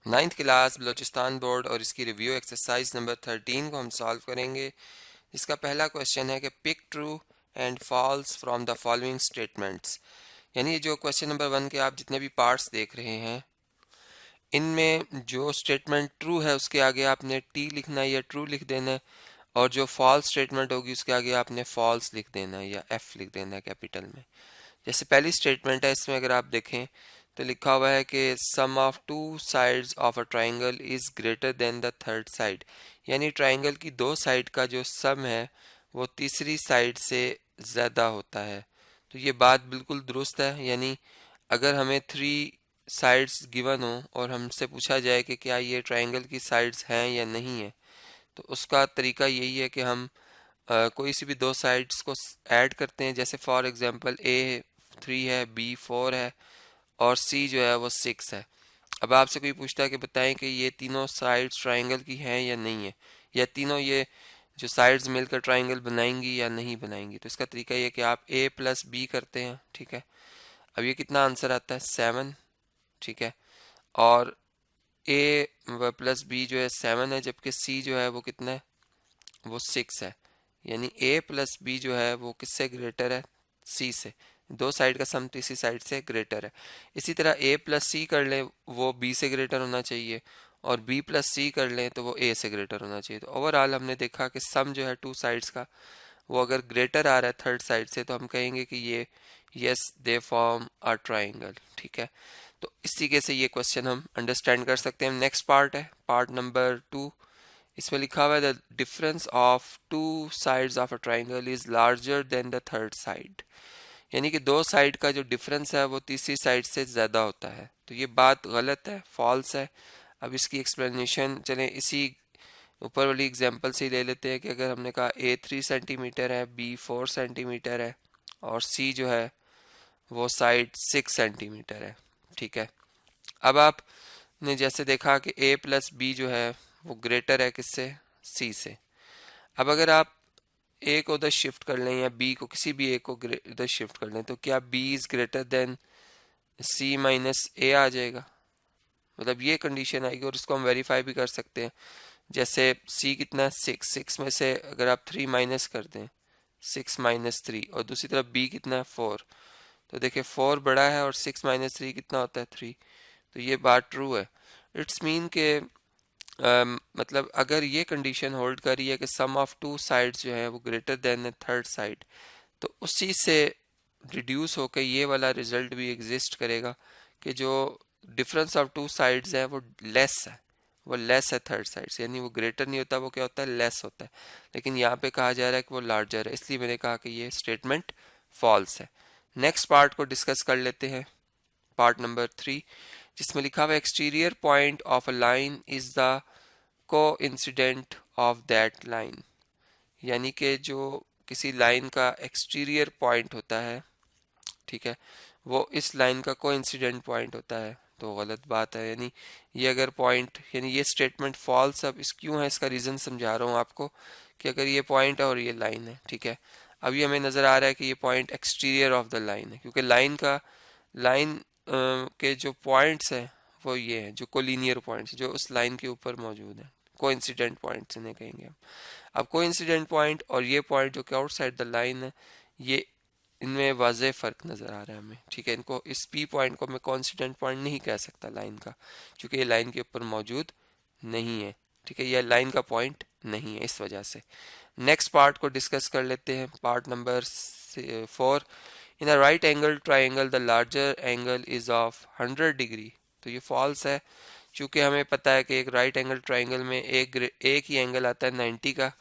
Ninth class Balochistan board और इसकी review exercise number 13 को हम सॉल्व करेंगे। इसका पहला क्वेश्चन है कि pick true and false from the following statements. यानी ये जो क्वेश्चन नंबर 1 के आप जितने भी पार्ट्स देख रहे हैं, इनमें जो स्टेटमेंट ट्रू है उसके आगे आपने टी लिखना है या ट्रू लिख देना है, और जो फॉल्स स्टेटमेंट होगी उसके आगे आपने फॉल्स लिख देना है या एफ लिख देना है कैपिटल में। जैसे पहली स्टेटमेंट है, इसमें अगर आप देखें तो लिखा हुआ है कि sum of two sides of a triangle is greater than the third side. यानी ट्राइंगल की दो साइड का जो सम है वो तीसरी साइड से ज़्यादा होता है। तो ये बात बिल्कुल दुरुस्त है। यानी अगर हमें थ्री साइड्स गिवन हो और हमसे पूछा जाए कि क्या ये ट्राइंगल की साइड्स हैं या नहीं है, तो उसका तरीका यही है कि हम कोई सी भी दो साइड्स को ऐड करते हैं। जैसे फॉर एग्जांपल ए 3 है, बी 4 है और सी जो है वो 6 है। अब आपसे कोई पूछता है कि बताएं कि ये तीनों साइड्स ट्राइंगल की हैं या नहीं है, या तीनों ये जो साइड्स मिलकर ट्राइंगल बनाएंगी या नहीं बनाएंगी। तो इसका तरीका ये है कि आप ए प्लस बी करते हैं, ठीक है। अब ये कितना आंसर आता है 7, ठीक है। और ए प्लस बी जो है 7 है, जबकि सी जो है वो कितना है, वो 6 है। यानी ए प्लस बी जो है वो किससे ग्रेटर है, सी से। दो साइड का सम तीसरी साइड से ग्रेटर है। इसी तरह ए प्लस सी कर लें वो बी से ग्रेटर होना चाहिए, और बी प्लस सी कर लें तो वो ए से ग्रेटर होना चाहिए। तो ओवरऑल हमने देखा कि सम जो है टू साइड्स का वो अगर ग्रेटर आ रहा है थर्ड साइड से, तो हम कहेंगे कि ये yes they form a triangle, ठीक है। तो इस तरीके से ये क्वेश्चन हम अंडरस्टैंड कर सकते हैं। नेक्स्ट पार्ट है पार्ट नंबर 2। इसमें लिखा हुआ है the difference of two sides of a triangle is larger than the third side. यानी कि दो साइड का जो डिफरेंस है वो तीसरी साइड से ज़्यादा होता है। तो ये बात गलत है, फॉल्स है। अब इसकी एक्सप्लेनेशन चलें इसी ऊपर वाली एग्जांपल से ही ले लेते हैं कि अगर हमने कहा ए 3 सेंटीमीटर है, बी 4 सेंटीमीटर है और सी जो है वो साइड 6 सेंटीमीटर है, ठीक है। अब आपने जैसे देखा कि ए प्लस बी जो है वो ग्रेटर है किससे, सी से। अब अगर आप ए को उधर शिफ्ट कर लें या बी को, किसी भी ए को इधर शिफ्ट कर लें, तो क्या B is greater than C minus A आ जाएगा। मतलब ये कंडीशन आएगी, और इसको हम वेरीफाई भी कर सकते हैं। जैसे सी कितना, 6, 6 में से अगर आप 3 माइनस कर दें, 6 माइनस 3, और दूसरी तरफ बी कितना है 4, तो देखिए 4 बड़ा है और 6 माइनस 3 कितना होता है 3। तो ये बात ट्रू है। इट्स मीन के मतलब अगर ये कंडीशन होल्ड कर रही है कि सम ऑफ टू साइड्स जो है वो ग्रेटर देन थर्ड साइड, तो उस चीज़ से रिड्यूस होकर ये वाला रिजल्ट भी एग्जिस्ट करेगा कि जो डिफरेंस ऑफ टू साइड्स है वो लेस है, वो लेस है थर्ड साइड से। यानी वो ग्रेटर नहीं होता, वो क्या होता है, लेस होता है। लेकिन यहाँ पे कहा जा रहा है कि वो लार्जर है, इसलिए मैंने कहा कि ये स्टेटमेंट फॉल्स है। नेक्स्ट पार्ट को डिस्कस कर लेते हैं, पार्ट नंबर 3, जिसमें लिखा हुआ exterior point of a line is the को इंसिडेंट ऑफ दैट लाइन। यानी कि जो किसी लाइन का एक्सटीरियर पॉइंट होता है, ठीक है, वो इस लाइन का को इंसिडेंट पॉइंट होता है। तो गलत बात है। यानी ये अगर पॉइंट, यानी ये स्टेटमेंट फॉल्स। अब इस क्यों है, इसका रीज़न समझा रहा हूँ आपको कि अगर ये पॉइंट है और ये लाइन है, ठीक है, अब ये हमें नज़र आ रहा है कि ये point exterior of the line है, क्योंकि लाइन के जो पॉइंट्स हैं वो ये हैं, जो कोलिनियर पॉइंट्स जो उस लाइन के ऊपर मौजूद हैं, कोइंसिडेंट पॉइंट्स इन्हें कहेंगे हम। अब कोइंसिडेंट पॉइंट और ये पॉइंट जो कि आउटसाइड द लाइन है, ये इनमें वाज़ेह फ़र्क नज़र आ रहा है हमें, ठीक है। इनको, इस पी पॉइंट को मैं कॉन्सिडेंट पॉइंट नहीं कह सकता लाइन का, क्योंकि ये लाइन के ऊपर मौजूद नहीं है, ठीक है, यह लाइन का पॉइंट नहीं है इस वजह से। नेक्स्ट पार्ट को डिस्कस कर लेते हैं, part number 4। In a right angle triangle the larger angle is of 100 degree. तो ये फॉल्स है, क्योंकि हमें पता है कि एक राइट एंगल ट्राइंगल में एक ही एंगल आता है 90 का,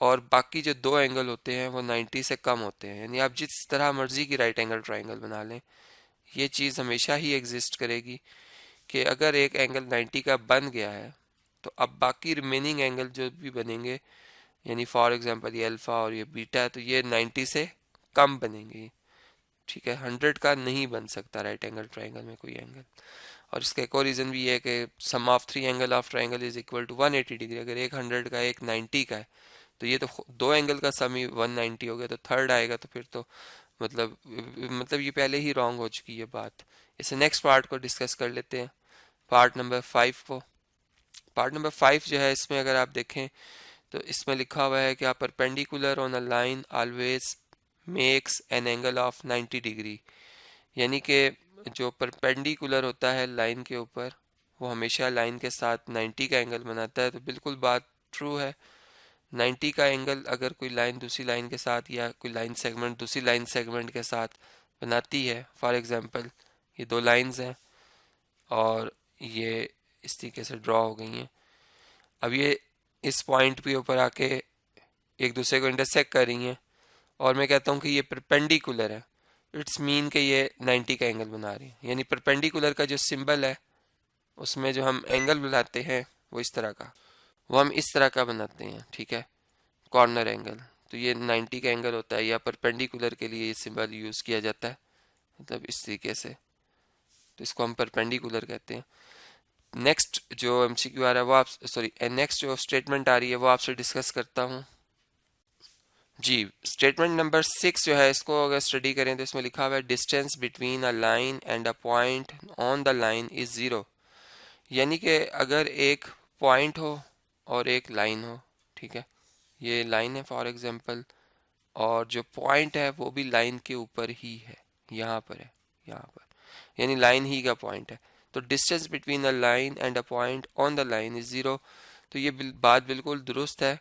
और बाकी जो दो एंगल होते हैं वो 90 से कम होते हैं। यानी आप जिस तरह मर्जी की राइट एंगल ट्राइंगल बना लें, ये चीज़ हमेशा ही एग्जिस्ट करेगी कि अगर एक एंगल 90 का बन गया है, तो अब बाकी रिमेनिंग एंगल जो भी बनेंगे, यानी फॉर एग्जांपल ये अल्फ़ा और ये बीटा है, तो ये 90 से कम बनेंगे, ठीक है। 100 का नहीं बन सकता राइट एंगल ट्राइंगल में कोई एंगल। और इसका एक और रीज़न भी है कि sum of three angle of triangle is equal to 180 degree. अगर एक 100 का एक 90 का है, तो ये तो दो एंगल का सम ही 190 हो गया, तो थर्ड आएगा तो फिर तो मतलब ये पहले ही रॉन्ग हो चुकी है बात। इसे नेक्स्ट पार्ट को डिस्कस कर लेते हैं, पार्ट नंबर 5 को। पार्ट नंबर 5 जो है इसमें अगर आप देखें तो इसमें लिखा हुआ है कि perpendicular on a line always makes an angle of 90 degree, यानी कि जो परपेंडिकुलर होता है लाइन के ऊपर वो हमेशा लाइन के साथ 90 का एंगल बनाता है। तो बिल्कुल बात ट्रू है। 90 का एंगल अगर कोई लाइन दूसरी लाइन के साथ या कोई लाइन सेगमेंट दूसरी लाइन सेगमेंट के साथ बनाती है, फॉर एग्जांपल ये दो लाइंस हैं और ये इस तरीके से ड्रॉ हो गई हैं, अब ये इस पॉइंट पे ऊपर आके एक दूसरे को इंटरसेक्ट कर रही हैं और मैं कहता हूँ कि ये परपेंडिकुलर है, इट्स मीन कि ये 90 का एंगल बना रही है। यानी परपेंडिकुलर का जो सिंबल है उसमें जो हम एंगल बनाते हैं वो इस तरह का, वो हम इस तरह का बनाते हैं, ठीक है, कॉर्नर एंगल। तो ये 90 का एंगल होता है या परपेंडिकुलर के लिए ये सिंबल यूज़ किया जाता है, मतलब इस तरीके से। तो इसको हम परपेंडिकुलर कहते हैं। नेक्स्ट जो एमसीक्यू आ रहा है वो आप सॉरी नेक्स्ट जो स्टेटमेंट आ रही है वो आपसे डिस्कस करता हूँ जी। स्टेटमेंट नंबर 6 जो है इसको अगर स्टडी करें तो इसमें लिखा हुआ है distance between a line and a point on the line is zero, यानी कि अगर एक पॉइंट हो और एक लाइन हो, ठीक है, ये लाइन है फॉर एग्जांपल और जो पॉइंट है वो भी लाइन के ऊपर ही है, यहाँ पर है, यहाँ पर, यानी लाइन ही का पॉइंट है। तो distance between a line and a point on the line is zero. तो ये बात बिल्कुल दुरुस्त है,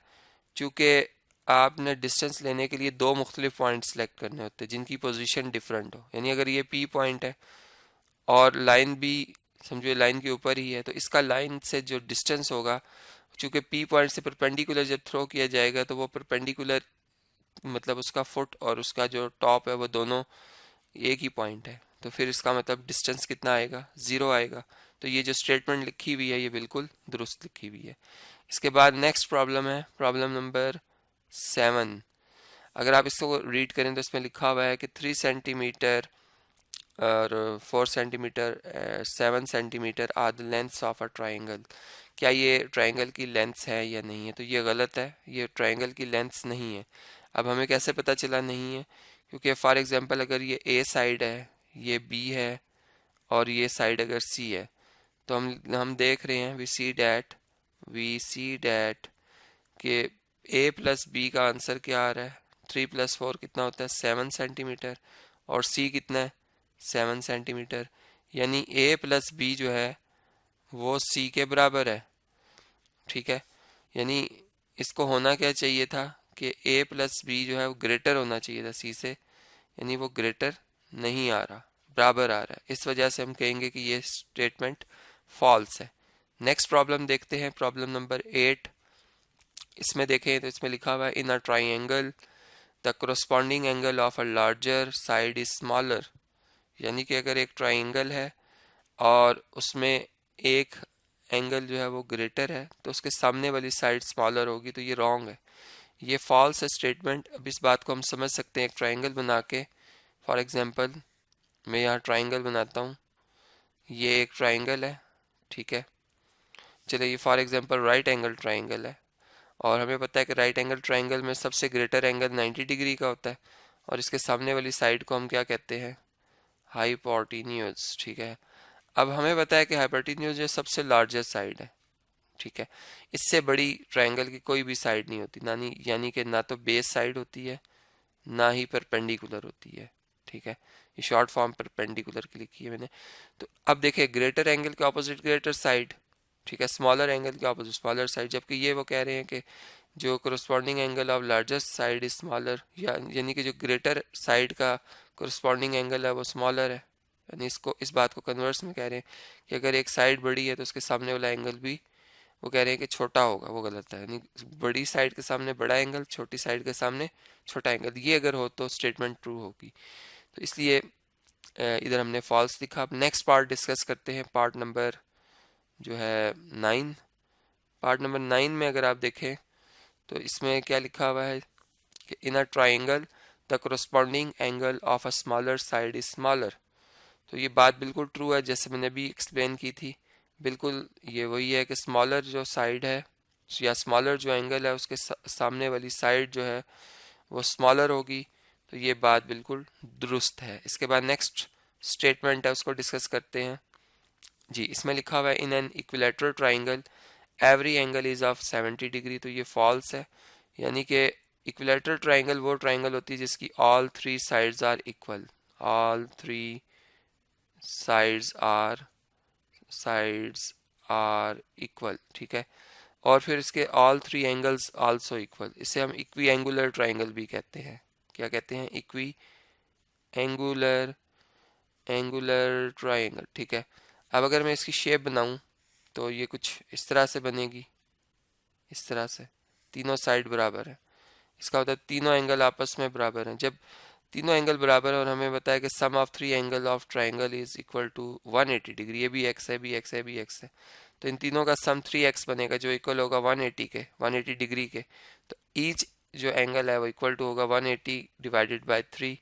चूँकि आपने डिस्टेंस लेने के लिए दो मुख्तलिफ पॉइंट सेलेक्ट करने होते हैं जिनकी पोजीशन डिफरेंट हो। यानी अगर ये पी पॉइंट है और लाइन भी समझो लाइन के ऊपर ही है तो इसका लाइन से जो डिस्टेंस होगा, चूँकि पी पॉइंट से परपेंडिकुलर जब थ्रो किया जाएगा तो वो परपेंडिकुलर मतलब उसका फुट और उसका जो टॉप है वो दोनों एक ही पॉइंट है, तो फिर इसका मतलब डिस्टेंस कितना आएगा, ज़ीरो आएगा। तो ये जो स्टेटमेंट लिखी हुई है ये बिल्कुल दुरुस्त लिखी हुई है। इसके बाद नेक्स्ट प्रॉब्लम है प्रॉब्लम नंबर 7। अगर आप इसको रीड करें तो इसमें लिखा हुआ है कि 3 सेंटीमीटर और 4 centimetre 7 centimetre are the lengths of a triangle. क्या ये ट्राइंगल की लेंथ्स है या नहीं है? तो ये गलत है, ये ट्राइंगल की लेंथ्स नहीं है। अब हमें कैसे पता चला नहीं है? क्योंकि फॉर एग्जांपल अगर ये ए साइड है, ये बी है और ये साइड अगर सी है तो हम देख रहे हैं वी सी डैट कि ए प्लस बी का आंसर क्या आ रहा है, 3 + 4 कितना होता है 7 सेंटीमीटर और सी कितना है 7 सेंटीमीटर। यानी ए प्लस बी जो है वो सी के बराबर है, ठीक है। यानी इसको होना क्या चाहिए था कि ए प्लस बी जो है वो ग्रेटर होना चाहिए था सी से, यानी वो ग्रेटर नहीं आ रहा, बराबर आ रहा है। इस वजह से हम कहेंगे कि ये स्टेटमेंट फॉल्स है। नेक्स्ट प्रॉब्लम देखते हैं, प्रॉब्लम नंबर 8। इसमें देखें तो इसमें लिखा हुआ है in a triangle the corresponding angle of a larger side is smaller. यानी कि अगर एक ट्राइंगल है और उसमें एक एंगल जो है वो ग्रेटर है तो उसके सामने वाली साइड स्मॉलर होगी, तो ये रॉन्ग है, ये फॉल्स है स्टेटमेंट। अब इस बात को हम समझ सकते हैं एक ट्राइंगल बना के। फॉर एग्जांपल मैं यहाँ ट्राइंगल बनाता हूँ, ये एक ट्राइंगल है, ठीक है। चलिए ये for example right angle triangle है और हमें पता है कि राइट एंगल ट्राइंगल में सबसे ग्रेटर एंगल 90 डिग्री का होता है और इसके सामने वाली साइड को हम क्या कहते हैं, हाइपोटेन्यूज, ठीक है। अब हमें पता है कि हाइपोटेन्यूज जो सबसे लार्जेस्ट साइड है, ठीक है। इससे बड़ी ट्रायंगल की कोई भी साइड नहीं होती, यानी कि ना तो बेस साइड होती है ना ही परपेंडिकुलर होती है, ठीक है। ये शॉर्ट फॉर्म परपेंडिकुलर की लिखी है मैंने। तो अब देखिए ग्रेटर एंगल के ऑपोजिट ग्रेटर साइड, ठीक है, स्मॉलर एंगल के ऑपोजिट स्मॉलर साइड, जबकि ये वो कह रहे हैं कि जो corresponding angle of largest side is smaller, यानी कि जो ग्रेटर साइड का कोरस्पॉन्डिंग एंगल है वो स्मॉलर है। यानी इसको इस बात को कन्वर्स में कह रहे हैं कि अगर एक साइड बड़ी है तो उसके सामने वाला एंगल भी वो कह रहे हैं कि छोटा होगा, वो गलत है। यानी बड़ी साइड के सामने बड़ा एंगल, छोटी साइड के सामने छोटा एंगल, ये अगर हो तो स्टेटमेंट ट्रू होगी। तो इसलिए इधर हमने फॉल्स लिखा। अब नेक्स्ट पार्ट डिस्कस करते हैं, पार्ट नंबर जो है 9। पार्ट नंबर 9 में अगर आप देखें तो इसमें क्या लिखा हुआ है कि in a triangle the corresponding angle of a smaller side is smaller. तो ये बात बिल्कुल ट्रू है, जैसे मैंने भी एक्सप्लेन की थी, बिल्कुल ये वही है कि स्मॉलर जो साइड है या स्मॉलर जो एंगल है उसके सामने वाली साइड जो है वो स्मॉलर होगी। तो ये बात बिल्कुल दुरुस्त है। इसके बाद नेक्स्ट स्टेटमेंट है उसको डिस्कस करते हैं। जी, इसमें लिखा हुआ है in an equilateral triangle every angle is of 70 degree, तो ये फॉल्स है। यानी कि इक्विलेटरल ट्राइंगल वो ट्राइंगल होती है जिसकी all three sides are equal, all three sides are equal, ठीक है। और फिर इसके all three angles also equal, इसे हम इक्वी एंगुलर ट्राइंगल भी कहते हैं। क्या कहते हैं? इक्वी एंगुलर एंगुलर ट्राइंगल, ठीक है। अब अगर मैं इसकी शेप बनाऊं तो ये कुछ इस तरह से बनेगी, इस तरह से तीनों साइड बराबर है। इसका मतलब तीनों एंगल आपस में बराबर हैं। जब तीनों एंगल बराबर है और हमें बताया कि sum of three angle of triangle is equal to 180 degree, ये भी एक्स है, भी एक्स है, भी एक्स है, तो इन तीनों का सम 3x बनेगा जो इक्वल होगा 180 के, 180 डिग्री के। तो ईच जो एंगल है वो इक्वल टू होगा 180 डिवाइडेड बाय 3,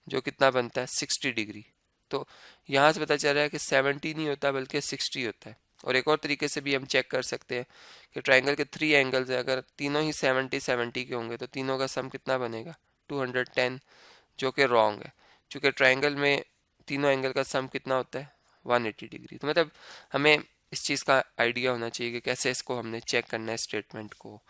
जो कितना बनता है 60 डिग्री। तो यहाँ से पता चल रहा है कि 70 नहीं होता बल्कि 60 होता है। और एक और तरीके से भी हम चेक कर सकते हैं कि ट्राइंगल के थ्री एंगल्स हैं, अगर तीनों ही 70 के होंगे तो तीनों का सम कितना बनेगा 210, जो कि रॉन्ग है, क्योंकि ट्राइंगल में तीनों एंगल का सम कितना होता है 180 डिग्री। तो मतलब हमें इस चीज़ का आइडिया होना चाहिए कि कैसे इसको हमने चेक करना है स्टेटमेंट को।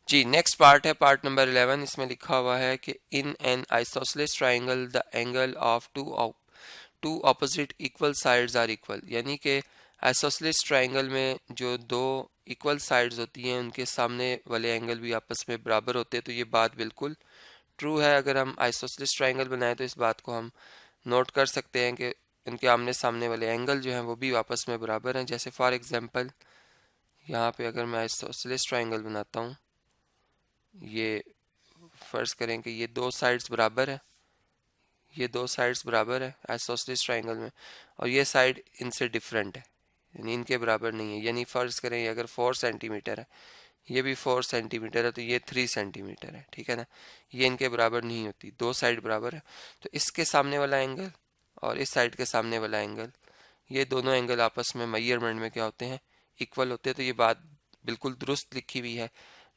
जी, नेक्स्ट पार्ट है पार्ट नंबर 11। इसमें लिखा हुआ है कि in an isosceles triangle the angle of two opposite equal sides are equal, यानी कि आइसोसेलेस ट्राइंगल में जो दो इक्वल साइड्स होती हैं उनके सामने वाले एंगल भी आपस में बराबर होते हैं। तो ये बात बिल्कुल ट्रू है। अगर हम आइसोसेलेस ट्राइंगल बनाए तो इस बात को हम नोट कर सकते हैं कि इनके आमने सामने वाले एंगल जो हैं वो भी आपस में बराबर हैं। जैसे फॉर एग्जांपल यहाँ पे अगर मैं आइसोसेलेस ट्राइंगल बनाता हूँ, ये फर्ज करें कि ये दो साइड्स बराबर है, ये दो साइड्स बराबर है आइसोसेलेस ट्राइंगल में, और ये साइड इनसे डिफरेंट है, यानी इनके बराबर नहीं है। यानी फर्ज करें ये अगर 4 सेंटीमीटर है, ये भी 4 सेंटीमीटर है, तो ये 3 सेंटीमीटर है, ठीक है ना। ये इनके बराबर नहीं होती, दो साइड बराबर है। तो इसके सामने वाला एंगल और इस साइड के सामने वाला एंगल, ये दोनों एंगल आपस में मेजरमेंट में क्या होते हैं, इक्वल होते हैं। तो ये बात बिल्कुल दुरुस्त लिखी हुई है।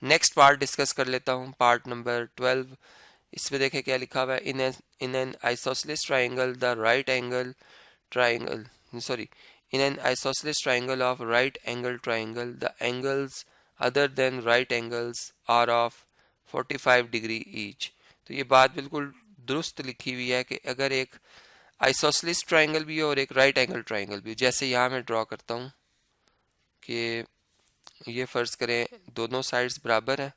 नेक्स्ट पार्ट डिस्कस कर लेता हूँ, पार्ट नंबर 12। इसमें देखें क्या लिखा हुआ है, इन an isosceles triangle the right angle triangle sorry in an isosceles triangle of right angle triangle the angles other than right angles are of 45 degree each। तो ये बात बिल्कुल दुरुस्त लिखी हुई है कि अगर एक आइसोसेलेस ट्राइंगल भी हो और एक राइट एंगल ट्राइंगल भी हो, जैसे यहाँ मैं ड्रॉ करता हूँ कि ये फर्ज करें दोनों साइड्स बराबर हैं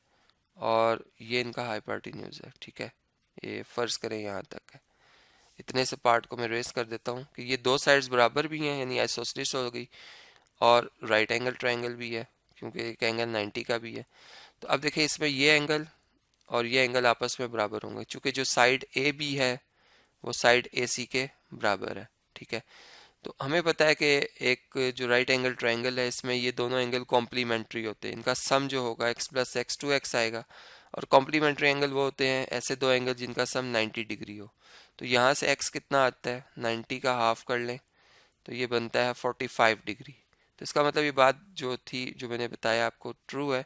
और ये इनका हाइपोटेन्यूज है, ठीक है। ये फर्ज करें यहाँ तक है। इतने से पार्ट को मैं रेस कर देता हूँ कि ये दो साइड्स बराबर भी हैं, यानी आइसोसेलेस हो गई, और राइट एंगल ट्राइंगल भी है क्योंकि एक एंगल 90 का भी है। तो अब देखिए इसमें ये एंगल और ये एंगल आपस में बराबर होंगे, क्योंकि जो साइड ए बी है वो साइड ए सी के बराबर है, ठीक है। तो हमें पता है कि एक जो राइट एंगल ट्राइंगल है इसमें ये दोनों एंगल कॉम्प्लीमेंट्री होते हैं, इनका सम जो होगा एक्स प्लस एक्स 2x आएगा। और कॉम्प्लीमेंट्री एंगल वो होते हैं ऐसे दो एंगल जिनका सम 90 डिग्री हो। तो यहाँ से x कितना आता है, 90 का हाफ कर लें तो ये बनता है 45 डिग्री। तो इसका मतलब ये बात जो थी, जो मैंने बताया आपको, ट्रू है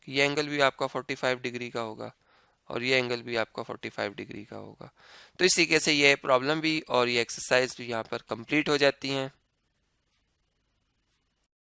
कि ये एंगल भी आपका 45 डिग्री का होगा और ये एंगल भी आपका 45 डिग्री का होगा। तो इस तरीके से ये प्रॉब्लम भी और ये एक्सरसाइज भी यहाँ पर कंप्लीट हो जाती हैं।